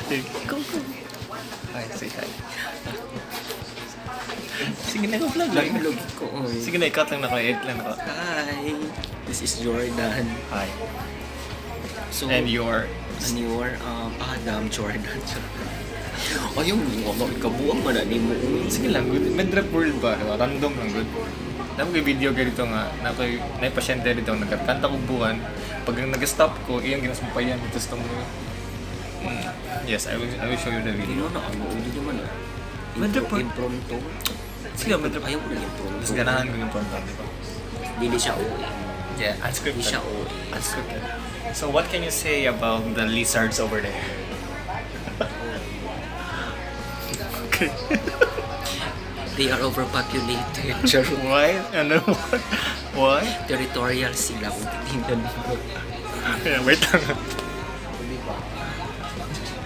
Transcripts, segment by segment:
Go. Hi, say hi. Sige na, vlog lang. Vlog ko. Sige na, ikat lang na ko, edit lang na ko. Hi, this is Jordan. Hi. So, And you're... Adam Jordan. Ayun, kabuang man na mo. Sige lang, good. Medrep world ba? Diba? Random lang, good. Alam ko yung video ka dito nga, na yung pasyente dito, nagkanta ko buwan. Pag nag-stop ko, iyan ginasumpayan. Tapos itong... Yes, I will show you the video. Hindi na ano, hindi naman ah. Medrep world. Impronto. Sige, medrep. Ayaw ko na impronto. Mas ganahan ko yung tonton, di ba? Hindi siya OA. Yeah, unscripted. Hindi siya OA. Unscripted. So what can you say about the lizards over there? Okay. They are overpopulated. Why? Ano? Why? Territorial sila kung titingnan mo. Yeah, wait lang. Hindi ba?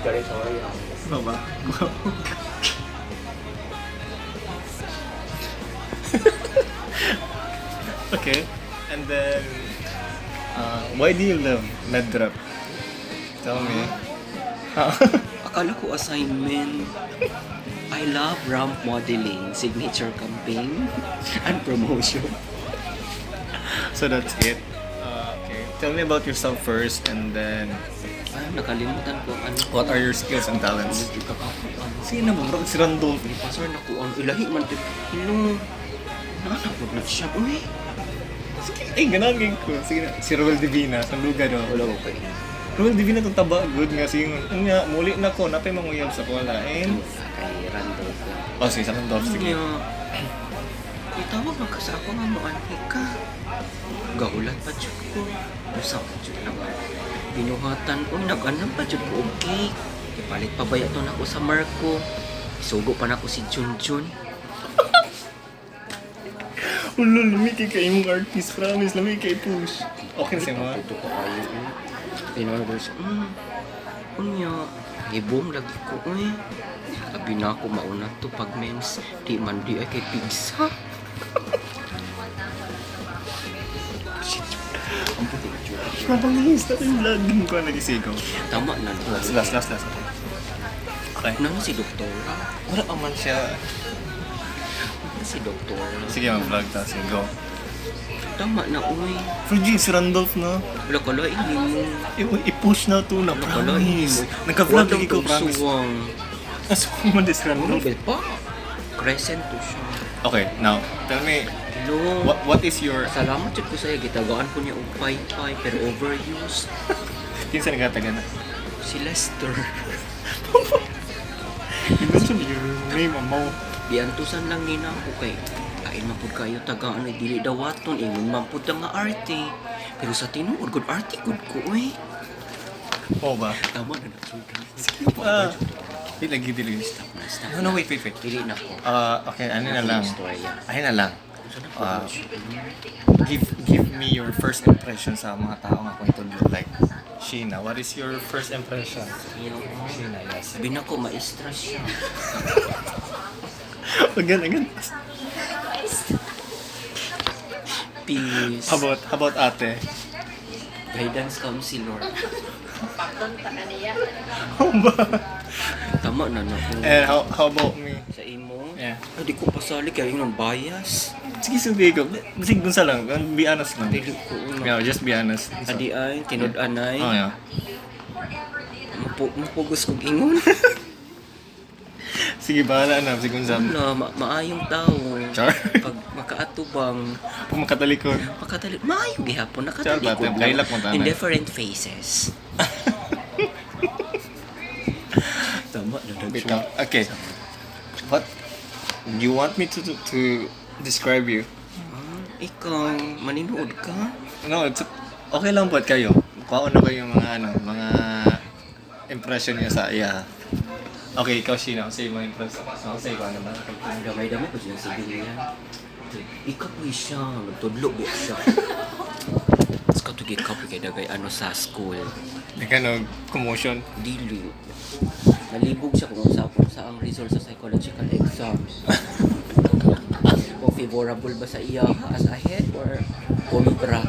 Territorial. Ano ba? Okay. And then, why do you love Medrep? Tell me. Akala ko assignment. I love ramp modeling, signature campaign, and promotion. So that's it. Okay. Tell me about yourself first, and then Ay, nakalimutan ko ang ano. what are your skills and talents? Sige na bro, si Randolph. Pastor na ko ang ilahi man. Hello. Nakapod na siya. Uy. Sige, ay ganagin ko. Sige na, si Roel Divina, sa lugar do. Wala ko kayo. Roel Divina itong taba, good nga. Sige nga, muli na ko, napay manguyab sa kola. And, Kay Randall ko. oh sige, sa Randolph, sige. Itawag na ka sa ako nga mo, ka. Gahulat pa dyan ko. Usap pa dyan na ba? Binuhatan ko, nag-anam pa dyan ko, okay. Ipalit pa ba ito na ako sa Marco? Isugo pa na ako si Junjun. Ulo, lumiki ka imong artist, promise, lumiki kay push. Okay na siya mo. Ito ko kayo. Tinawag siya, kunya, hibom lagi ko, Sabi na ako mauna to pag mens, di man di ay kay pizza. Ang puti na dyan. Promise, natin yung vlog din ko nagisigaw. Tama na. Last. Okay. Ano na si Doktora? Wala pa man siya. Si Doktora. Sige, mag-vlog ta. Sige, go. Tama na, uy. Frigid, si Randolph na. Wala ka lang, hindi mo. I-push na to na, promise. Nagka-vlog lagi ko, promise. Asukong mo din si Randolph. Nobel pa. Crescent to siya. Okay, now, tell me, Hello. what is your... Salamat dyan ko sa'yo. Gitagaan ko niya og Wi-Fi pero overused. Kinsa nagkataga na? Si Lester. You mentioned your name, Amaw. Biantusan lang nina ako kay kain man pud kayo tagaan ay dili dawaton ingon man pud nga arte. Pero sa tinuod gud arte gud ko Oo ba? Tama na nagsudan. Sige pa. Dili. Stop na. No, wait. Dili na ko. Okay, ano na lang. Istorya. Ayun na lang. Uh, Give me your first impression sa mga tao nga kung ito look like. Sheena, what is your first impression? Sheena, yes. Sabi na ko maestra siya. Again. Peace. How about ate? Guidance counselor. How ba? Tama na na ko. And how about me? Sa imo? Yeah. Ay, di ko pasali kaya yun ang bias. Sige, sabi ko. Sige, dun sa lang. Be honest lang. Dili ko. Yeah, just be honest. Adi ay, tinud-anay. Oh, yeah. Mapugos kong ingon. Sige, bahala na. Sige, Gonzam. Wala, maayong tao. Char. Pag makaatubang, Kung makatalikod. maayong gihapon, Char, nakatalikod batem. Kailak mo tanay. in different faces. Tama na Wait lang. Okay. What? You want me to describe you? Ikaw, maninood ka? No, okay lang po kayo. Kung ano kayo mga impression niya sa iya. Okay, ikaw Sheena, say mga impression. Say ko ano ba? Ang gamay-damay ko siya sa bilihan. Ikaw po siya, nagtudlo ba siya? Tapos katugig ka po kay dagay ano sa school. Nagkano commotion. Dili. Nalibog siya kung sa ang result sa psychological exams. Kung favorable ba sa iya as a head or kontra?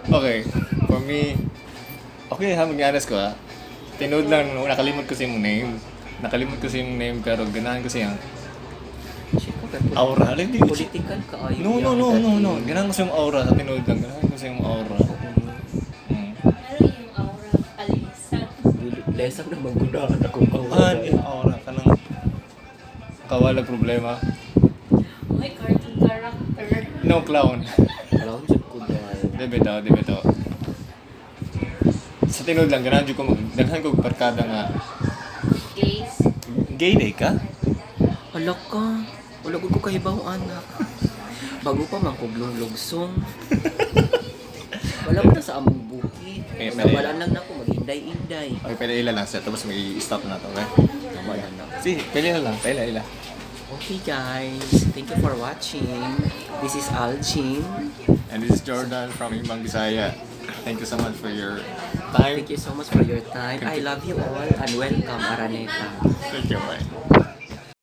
Okay, for me, okay ha, mag-honest ko ha. Tinood lang, no, nakalimot ko sa yung name. Nakalimot ko sa yung name, pero ganahan ko siya. Aura. Hindi ko siya. Political ka ayaw No. Ganahan ko sa yung aura. Sa tinood lang, ganahan ko sa yung aura. Pero yung aura, alisan. Lesang na maggudahan akong Ah, yung aura. Kanang kawalag problema. May cartoon character. No clown. Alam ko ko dahil. Di bitaw. Sa tinood lang, ganahan ko daghan ko barkada nga. Gays. Gay day ka? Alak ka. Wala ko kahibaw anak. Bago pa man ko lugsong. Wala mo na sa among bukid. Eh, Nabalaan lang na ako maghinday-inday. Okay, pwede ila lang siya. Tapos may stop na to, okay? Nabalaan na. Sige, pwede na lang. Ila. Okay guys, thank you for watching. This is Aljinn. And this is Jordan from Imbang, Bisaya. Thank you so much for your time. Thank you so much for your time. I love you all and welcome Araneta. Thank you, bye.